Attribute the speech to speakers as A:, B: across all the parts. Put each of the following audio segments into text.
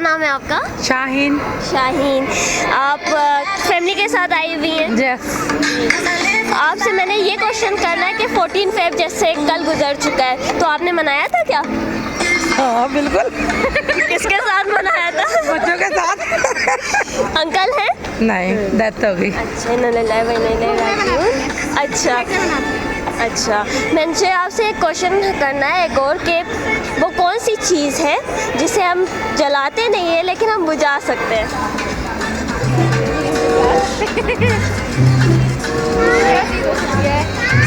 A: नाम है आपका?
B: शाहीन।
A: शाहीन। आप फैमिली के साथ आई हुई हैं?
B: यस।
A: आपसे मैंने ये क्वेश्चन करना है कि 14 फेब जैसे कल गुजर चुका है, तो आपने मनाया था क्या?
B: हाँ बिल्कुल।
A: किसके साथ मनाया था?
B: बच्चों के साथ।
A: अंकल हैं?
B: नहीं, डेथ हो गई।
A: अच्छा, अच्छा मुझे आपसे एक क्वेश्चन करना है एक और कि वो कौन सी चीज़ है जिसे हम जलाते नहीं है लेकिन हम बुझा सकते हैं?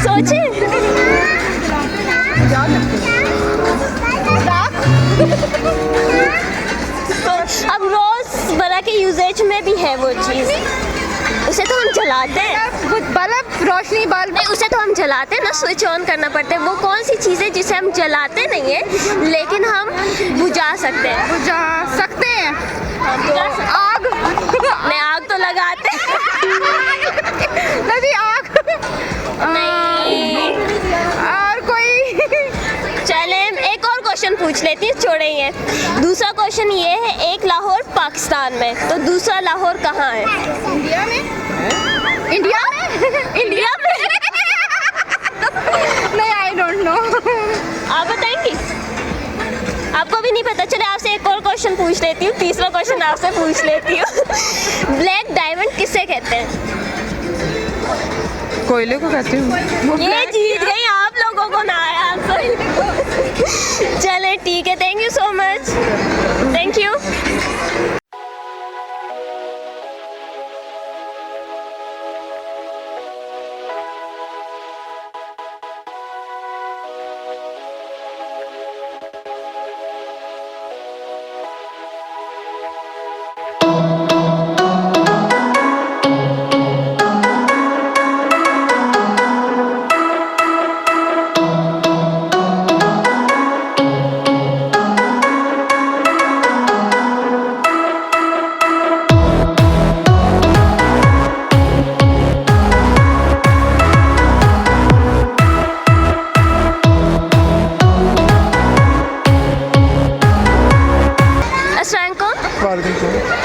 A: सोचिए। तो अब रोज़मर्रा के यूजेज में भी है वो चीज़, उसे तो हम जलाते हैं।
B: बल्ब, रोशनी बल्ब।
A: नहीं, उसे तो हम जलाते हैं ना, स्विच ऑन करना पड़ता है। वो कौन सी चीज़ है जिसे हम जलाते नहीं है लेकिन हम बुझा सकते हैं?
B: बुझा सकते हैं।
A: आग। नहीं, आग तो लगाते हैं।
B: नहीं, आग
A: नहीं।
B: और कोई।
A: चले एक और क्वेश्चन पूछ लेती हूँ, छोड़ेंगे। दूसरा क्वेश्चन ये है, एक लाहौर पाकिस्तान में, तो दूसरा लाहौर कहाँ है?
B: इंडिया में। इंडिया में।
A: इंडिया में।
B: नहीं, आई डोंट नो।
A: आप बताएंगी? आपको भी नहीं पता? चले आपसे एक और क्वेश्चन पूछ लेती हूँ, तीसरा क्वेश्चन आपसे पूछ लेती हूँ। ब्लैक डायमंड किसे कहते हैं?
B: कोयले को कहते हैं।
A: ये जीत गई, आप लोगों को ना आया आंसर। चले ठीक है, thank you so much. Thank you.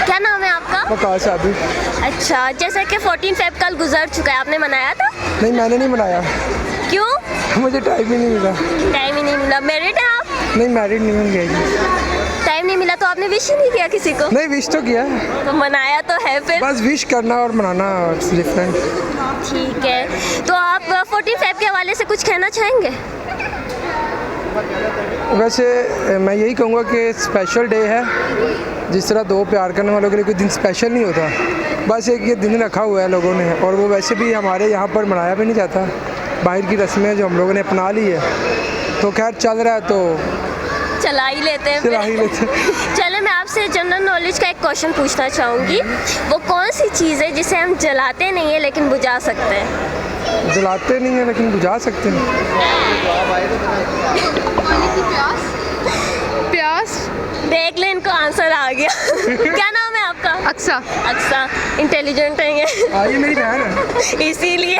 A: क्या नाम है आपका?
C: वकास आबिद।
A: अच्छा, जैसे कि 14 फेब कल गुजर चुका है, आपने मनाया था?
C: नहीं, मैंने नहीं मनाया।
A: क्यों?
C: मुझे टाइम ही नहीं मिला।
A: टाइम ही नहीं मिला। मैरिड है आप?
C: नहीं, मैरिड नहीं बन गई।
A: टाइम नहीं मिला तो आपने विश ही नहीं किया किसी को?
C: नहीं, विश तो किया,
A: तो मनाया तो है फिर।
C: बस विश करना और मनाना डिफरेंट।
A: ठीक है, तो आप 14 फेब के हवाले से कुछ कहना चाहेंगे?
C: वैसे मैं यही कहूँगा कि स्पेशल डे है। जिस तरह दो प्यार करने वालों के लिए कोई दिन स्पेशल नहीं होता, बस एक ये दिन रखा हुआ है लोगों ने, और वो वैसे भी हमारे यहाँ पर मनाया भी नहीं जाता। बाहर की रस्में जो हम लोगों ने अपना ली है, तो खैर चल रहा है तो
A: चला ही लेते हैं।
C: चला ही लेते हैं।
A: चलो मैं आपसे जनरल नॉलेज का एक क्वेश्चन पूछना चाहूँगी। वो कौन सी चीज़ है जिसे हम जलाते नहीं है लेकिन बुझा सकते हैं?
C: जलाते नहीं हैं लेकिन बुझा सकते हैं।
B: प्यास।
A: देख ले, इनको आंसर आ गया। क्या नाम है आपका?
B: अक्सा।
A: अक्सा। इंटेलिजेंट है ये।
C: ये मेरी बहन है।
A: इसीलिए।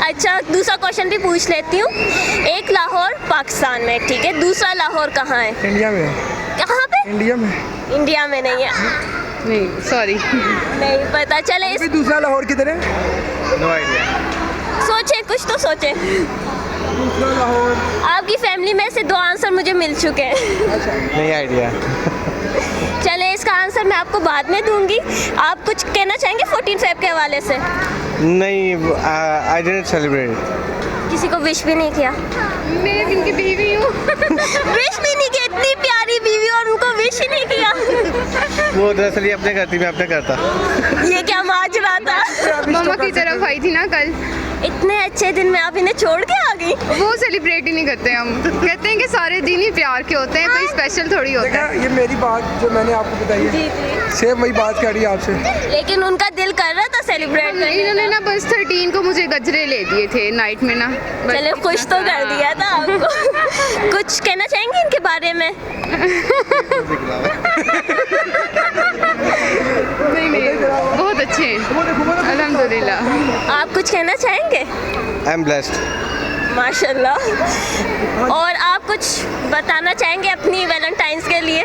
A: अच्छा, दूसरा क्वेश्चन भी पूछ लेती हूँ। एक लाहौर पाकिस्तान में, ठीक है, दूसरा लाहौर कहाँ है?
C: इंडिया में।
A: कहाँ पे?
C: इंडिया में।
A: इंडिया में नहीं है।
B: नहीं, सॉरी।
A: नहीं पता। चले इस
C: दूसरा लाहौर किधर है? No idea.
A: सोचे, कुछ तो सोचे।
C: दूसरा लाहौर
A: आपकी फैमिली में से 2 आंसर मुझे मिल चुके हैं।
C: नहीं आइडिया।
A: चले इसका आंसर मैं आपको बाद में दूंगी। आप कुछ कहना चाहेंगे 14 फेब के हवाले से?
C: नहीं, आई डिडंट सेलिब्रेट।
A: किसी को विश भी नहीं किया?
B: मैं इनकी बीवी हूँ।
A: विश भी नहीं किया? इतनी प्यारी बीवी और उनको विश ही नहीं किया?
C: वो दरअसल ये अपने करती, मैं अपने करता।
A: ये क्या माजरा था?
B: मामा की तरफ आई थी ना कल।
A: इतने अच्छे दिन में आप इन्हें छोड़ के आ गई?
B: वो सेलिब्रेट ही नहीं करते हम। कहते हैं कि सारे दिन ही प्यार के होते हैं, कोई स्पेशल थोड़ी होता है।
C: ये मेरी बात जो मैंने आपको बताई
A: जी
C: है,
A: जी।
C: सेम वही बात कर रही है आपसे।
A: लेकिन उनका दिल कर रहा था सेलिब्रेट करने
B: इन्होंने ना बस 13 को मुझे गजरे ले दिए थे नाइट में ना।
A: चले खुश तो कर दिया था आपको। कुछ कहना चाहेंगे इनके बारे में?
B: नहीं, बहुत अच्छे हैं, अल्हम्दुलिल्लाह।
A: आप कुछ कहना चाहेंगे?
C: I am blessed.
A: माशाल्लाह। और आप कुछ बताना चाहेंगे अपनी वैलेंटाइंस के लिए?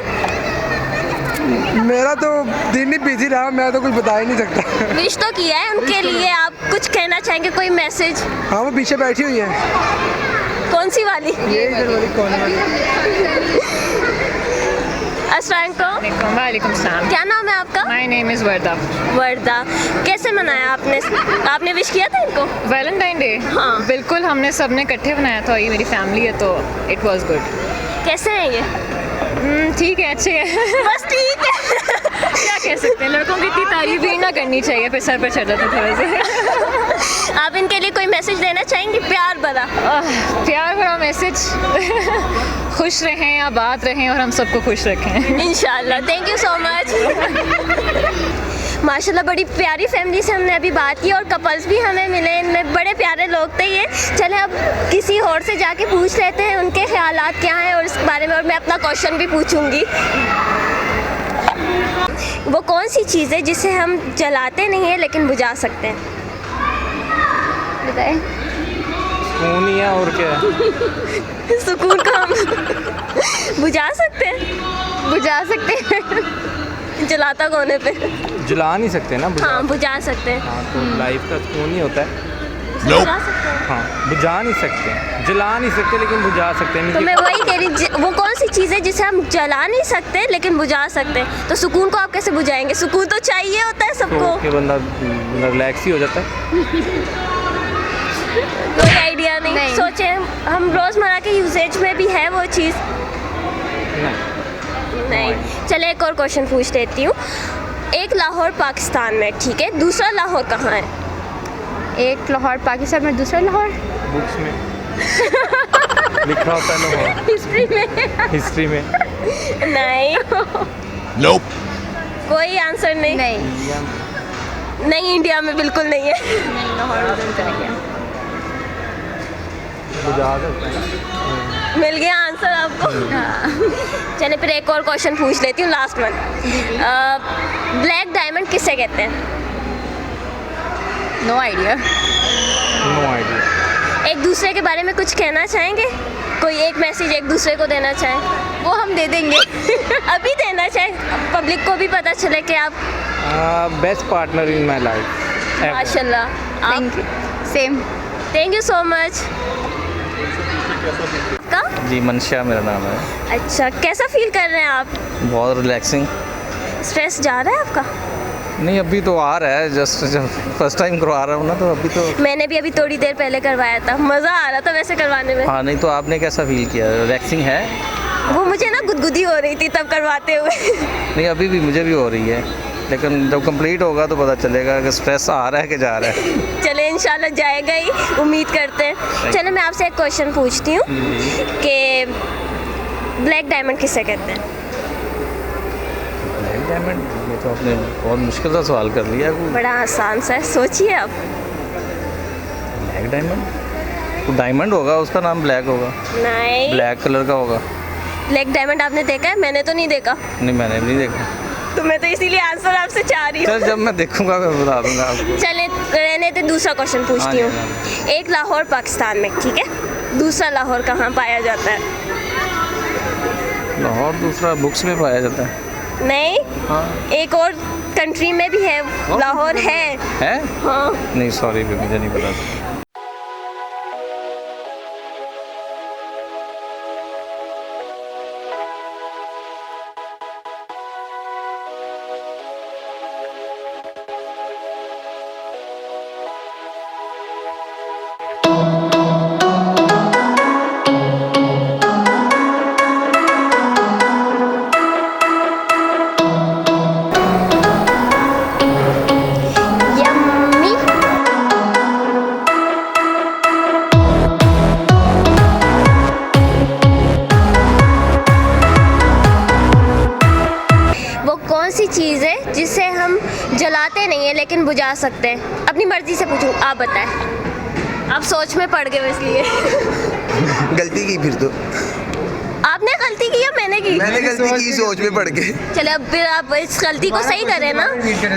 C: मेरा तो दिन ही बिजी रहा, मैं तो कुछ बता ही नहीं सकता।
A: विश तो किया है उनके लिए, आप कुछ कहना चाहेंगे, कोई मैसेज?
C: हाँ, वो पीछे बैठी हुई है।
A: कौन सी वाली?
C: ये इधर वाली कोने वाली।
A: अस्सलाम वालेकुम।
B: वालेकुम सलाम।
A: क्या नाम है आपका?
B: माय नेम इज़ वर्दा।
A: वर्दा। कैसे मनाया आपने विश किया था इनको?
B: वैलेंटाइन डे,
A: हाँ।
B: बिल्कुल हमने सबने इकट्ठे बनाया था, ये मेरी फैमिली है तो इट वाज गुड।
A: कैसे हैं ये?
B: ठीक है, अच्छे है।
A: बस ठीक है।
B: क्या कह सकते हैं, लड़कों की इतनी तारीफ भी ना करनी चाहिए, फिर सर पर चढ़ जाते थोड़े से।
A: आप इनके लिए कोई मैसेज देना चाहेंगे प्यार भरा?
B: प्यार भरा मैसेज। खुश रहें, आबाद रहें और हम सबको खुश रखें।
A: इंशाल्लाह। Thank you so much. माशाल्लाह बड़ी प्यारी फैमिली से हमने अभी बात की और कपल्स भी हमें मिले, इनमें बड़े प्यारे लोग थे ये। चले अब किसी और से जाके पूछ लेते हैं उनके ख्यालात क्या हैं और इस बारे में, और मैं अपना क्वेश्चन भी पूछूंगी। वो कौन सी चीज़ है जिसे हम जलाते नहीं हैं लेकिन बुझा सकते हैं? बताएं।
D: सुकून ही है और क्या है।
A: सुकून को हम बुझा सकते हैं?
B: बुझा सकते हैं।
A: जलाता कौन है पे?
D: जला नहीं सकते ना, बुझा।
A: हाँ, बुझा सकते हैं।
D: हाँ, तो लाइफ का सुकून ही होता है।
A: बुझा सकते हैं।
D: हाँ, बुझा नहीं सकते, जला नहीं सकते लेकिन बुझा सकते हैं।
A: तो मैं वही कह रही, वो कौन सी चीज़ है जिसे हम जला नहीं सकते लेकिन बुझा सकते हैं? तो सुकून को आप कैसे बुझाएंगे? सुकून तो चाहिए होता है सबको।
D: तो बंदा रिलैक्स ही हो जाता है।
A: कोई आइडिया नहीं। सोचे हम रोज़मर्रा के यूजेज में भी है वो चीज़? नहीं। चले एक और क्वेश्चन पूछ लेती हूँ। एक लाहौर पाकिस्तान में, ठीक है, दूसरा लाहौर कहाँ है?
B: एक लाहौर पाकिस्तान में, दूसरा लाहौर
D: बुक्स में लिखा होता है लाहौर,
A: हिस्ट्री में।
D: हिस्ट्री में।
A: नहीं।
E: Nope.
A: कोई आंसर नहीं? नहीं, इंडिया में बिल्कुल नहीं है।
B: लाहौर उधर चले गया।
D: बुझा सकते हैं।
A: मिल गया आंसर आपको? चलिए फिर एक और क्वेश्चन पूछ लेती हूँ, लास्ट वन। ब्लैक डायमंड किसे कहते हैं?
B: No idea.
D: No idea.
A: एक दूसरे के बारे में कुछ कहना चाहेंगे? कोई एक मैसेज एक दूसरे को देना चाहें?
B: वो हम दे देंगे।
A: अभी देना चाहें, पब्लिक को भी पता चले कि आप
D: best partner in my life.
A: माशाल्लाह।
B: Thank you. Same.
A: Thank you so much. आपका?
F: जी, मनशा मेरा नाम है।
A: अच्छा, कैसा फील कर रहे हैं आप?
F: बहुत रिलैक्सिंग।
A: स्ट्रेस जा रहा है आपका?
F: नहीं, अभी तो आ रहा है, जस्ट जब फर्स्ट टाइम करवा रहा हूँ ना, तो अभी तो।
A: मैंने भी अभी थोड़ी देर पहले करवाया था, मज़ा आ रहा था वैसे करवाने में।
F: हाँ, नहीं तो आपने कैसा फील किया? रिलैक्सिंग है?
A: वो मुझे ना गुदगुदी हो रही थी तब करवाते हुए।
F: नहीं, अभी भी मुझे भी हो रही है, लेकिन जब कंप्लीट होगा तो पता चलेगा कि स्ट्रेस आ रहा है कि जा रहा है।
A: चले इंशाल्लाह जाएगा ही, उम्मीद करते हैं। चलो मैं आपसे एक क्वेश्चन पूछती हूँ कि ब्लैक डायमंड किसे कहते हैं?
F: ब्लैक डायमंड, ये तो आपने बहुत मुश्किल सा सवाल कर लिया।
A: बड़ा आसान सा है, सोचिए आप।
F: ब्लैक डायमंड, तो डायमंड होगा, उसका नाम ब्लैक होगा।
A: नहीं।
F: ब्लैक कलर का होगा।
A: ब्लैक डायमंड आपने देखा है? मैंने तो नहीं देखा।
F: नहीं, मैंने नहीं देखा।
A: तो मैं तो इसीलिए आंसर आपसे चाह रही हूँ।
F: चल, जब मैं देखूंगा मैं बता दूंगा आपको।
A: चले रहने तो दूसरा क्वेश्चन पूछती
F: हाँ
A: हूँ।
F: जी,
A: एक लाहौर पाकिस्तान में, ठीक है, दूसरा लाहौर कहाँ पाया जाता है?
F: लाहौर दूसरा बुक्स में पाया जाता है।
A: नहीं।
F: हाँ।
A: एक और कंट्री में भी है लाहौर है।
F: है?
A: हाँ।
F: नहीं, सॉरी, मुझे नहीं पता।
A: यम्मी। वो कौन सी चीज़ है जिसे हम जलाते नहीं है लेकिन बुझा सकते हैं? अपनी मर्जी से पूछूं, आप बताएं। आप सोच में पड़ गए हो इसलिए।
E: गलती की फिर तो
A: आपने गलती की या मैंने की?
E: मैंने गलती की, सोच में पड़ गए।
A: चले अब फिर आप इस गलती को सही करें ना।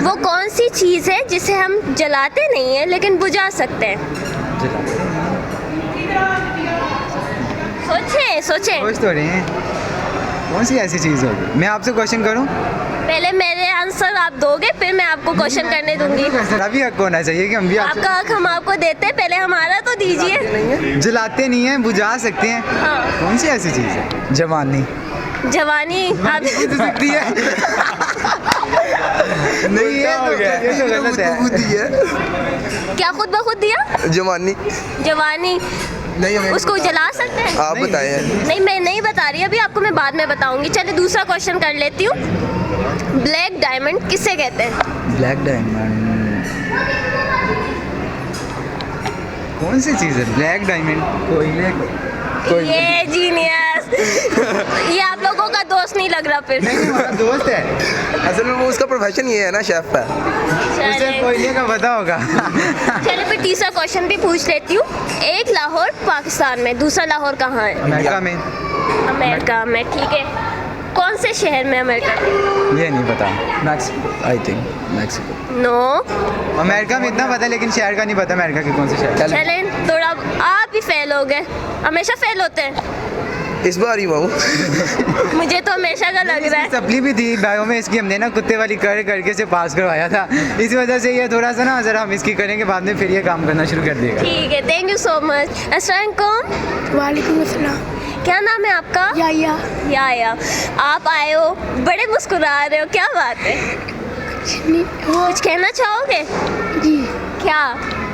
A: वो कौन सी चीज़ है जिसे हम जलाते नहीं है लेकिन बुझा सकते हैं? सोचें सोचें।
G: सोच तो रहे हैं, कौन सी ऐसी चीज़ होगी? मैं आपसे क्वेश्चन करूं?
A: पहले मेरे आंसर आप दोगे, फिर मैं आपको क्वेश्चन करने दूंगी।
G: अभी हक होना चाहिए कि हम भी
A: आपका हक हम आपको देते हैं, पहले हमारा तो दीजिए।
G: जलाते नहीं हैं, बुझा सकते हैं।
A: हाँ।
G: कौन सी ऐसी चीज़ है? जवानी
A: जवानी आप
G: बुझ सकती है। नहीं ये तो गलत है।
A: क्या खुद ब खुद दिया?
E: जवानी
A: जवानी
E: नहीं हमें
A: उसको जला सकते हैं?
E: आप बताएं।
A: नहीं, मैं नहीं बता रही, अभी आपको मैं बाद में बताऊंगी। चलिए दूसरा क्वेश्चन कर लेती हूँ। ब्लैक डायमंड किसे कहते हैं?
G: ब्लैक डायमंड कौन सी चीज़ है? ब्लैक डायमंड कोयले
A: ये जीनियस। ये आप लोगों का दोस्त नहीं लग रहा फिर।
G: नहीं हमारा दोस्त है।
E: असल में वो उसका प्रोफेशन ये है ना, शेफ का।
G: उसे
A: चलिए
G: कोयले का पता होगा।
A: चलिए फिर तीसरा क्वेश्चन भी पूछ लेती हूँ। एक लाहौर पाकिस्तान में, दूसरा लाहौर कहाँ है?
G: अमेरिका में।
A: अमेरिका में, ठीक है। कौन से शहर में अमेरिका?
G: ये नहीं पता। Mexico I think Mexico.
A: No.
G: America में इतना पता है लेकिन शहर का नहीं पता अमेरिका के कौन से शहर।
A: चलें थोड़ा, आप भी फेल हो गए। हमेशा फेल होते हैं।
E: इस बार ही हूँ।
A: मुझे तो हमेशा का लग रहा है।
G: सप्ली भी थी बायो में इसकी, हमने ना कुत्ते वाली करके से पास करवाया था। इस वजह से ये थोड़ा सा ना अगर हम इसकी करेंगे बाद में फिर ये काम करना शुरू कर देगा।
A: ठीक है, थैंक यू सो मच। अस्सलाम वालेकुम।
H: वालेकुम अस्सलाम।
A: क्या नाम है आपका? या आप आए हो, बड़े मुस्कुरा रहे हो, क्या बात है? कुछ कहना चाहोगे?
H: जी
A: क्या?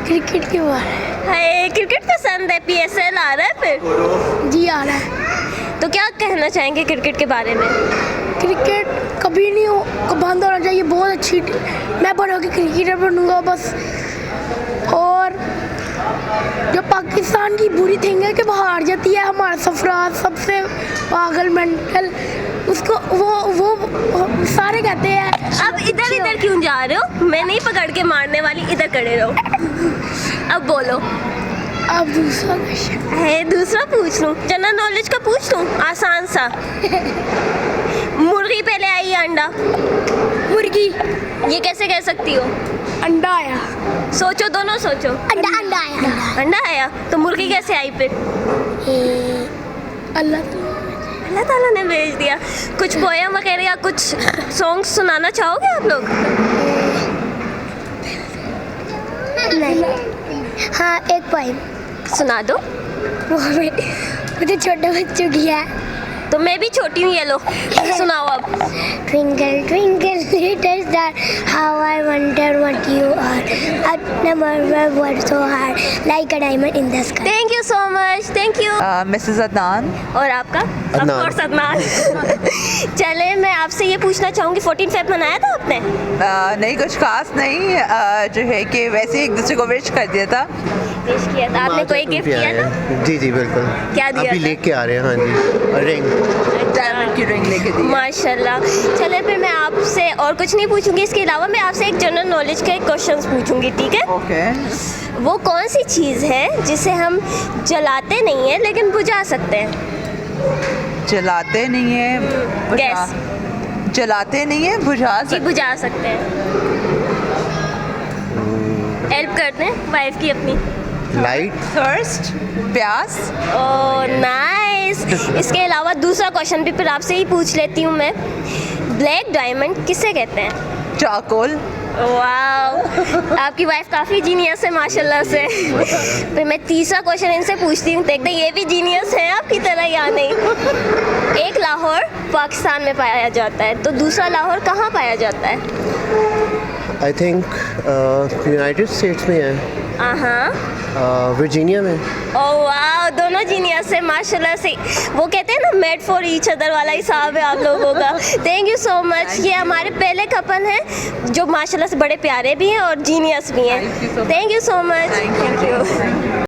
H: क्रिकेट के बारे में।
A: हाय, क्रिकेट पसंद है? PSL आ रहा है फिर?
H: जी आ रहा है।
A: तो क्या कहना चाहेंगे क्रिकेट के बारे में?
H: क्रिकेट कभी नहीं बंद होना चाहिए, बहुत अच्छी मैं बड़ा होकर क्रिकेटर बनूंगा बस। और जो पाकिस्तान की बुरी थिंग है कि वो हार जाती है, हमारा सफराज सबसे पागल मेंटल, उसको वो सारे कहते हैं।
A: अब इधर क्यों जा रहे हो? मैं नहीं पकड़ के मारने वाली, इधर खड़े रहो। अब बोलो।
H: अब दूसरा क्वेश्चन
A: है, दूसरा पूछ लूँ? जनरल नॉलेज का पूछ लूँ, आसान सा। मुर्गी पहले आई या अंडा?
H: मुर्गी।
A: ये कैसे कह सकती हो?
H: अंडा आया।
A: सोचो, दोनों सोचो।
H: अंडा आया।
A: अंडा आया तो मुर्गी कैसे आई फिर? अल्लाह ताला ने भेज दिया। कुछ पोयम वगैरह या कुछ सॉन्ग सुनाना चाहोगे आप लोग?
H: नहीं। हाँ एक पोइम
A: सुना दो।
H: मुझे छोटे बच्चों की है।
A: तो मैं भी छोटी हूँ, ये लो सुनाओ अब।
H: Twinkle twinkle little star, how I wonder what you are. I've never worked so hard, like a diamond in the sky.
A: Thank you so much, thank you.
I: Mrs Adnan.
A: और आपका?
E: अदनान।
A: Of course, Adnan. चले मैं आपसे ये पूछना चाहूँगी, 14 फेब मनाया था आपने?
I: नहीं कुछ खास नहीं, जो है कि वैसे ही एक दूसरे को विश कर दिया था।
A: विश किया था आपने? कोई गिफ्ट किया था?
J: जी जी बिल्कुल।
A: क्या दिया
J: अभी
A: था?
J: लेके आ रहे हैं। हाँ जी, रिंग।
I: डायमंड की रिंग लेके दी।
A: माशाल्लाह। चले फिर मैं आपसे और कुछ नहीं पूछूंगी, इसके अलावा मैं आपसे एक जनरल नॉलेज के क्वेश्चंस पूछूंगी, ठीक है?
I: ओके।
A: वो कौन सी चीज़ है जिसे हम जलाते नहीं है लेकिन बुझा सकते हैं?
I: जलाते नहीं है,
A: गैस।
I: जलाते नहीं है, बुझा
A: जी,
I: सकते।
A: बुझा सकते हैं। हेल्प करते हैं वाइफ की अपनी।
J: लाइट।
I: थर्स्ट, प्यास।
A: Oh nice. इसके अलावा दूसरा क्वेश्चन भी फिर आपसे ही पूछ लेती हूँ मैं। ब्लैक डायमंड किसे कहते हैं?
I: चारकोल।
A: वाह, आपकी वाइफ काफ़ी जीनियस है माशाल्लाह से। फिर मैं तीसरा क्वेश्चन इनसे पूछती हूँ, देखते ये भी जीनियस है आपकी तरह या नहीं। एक लाहौर पाकिस्तान में पाया जाता है, तो दूसरा लाहौर कहाँ पाया जाता है?
J: आई थिंक यूनाइटेड स्टेट्स में है। वर्जीनिया में।
A: ओह वाह, दोनों जीनियस है माशाल्लाह से। वो कहते हैं ना मेड फॉर ईच अदर वाला हिसाब है आप लोगों का। Thank you so much. ये हमारे पहले कपल हैं जो माशाल्लाह से बड़े प्यारे भी हैं और जीनियस भी हैं। Thank you so much.
I: Thank you.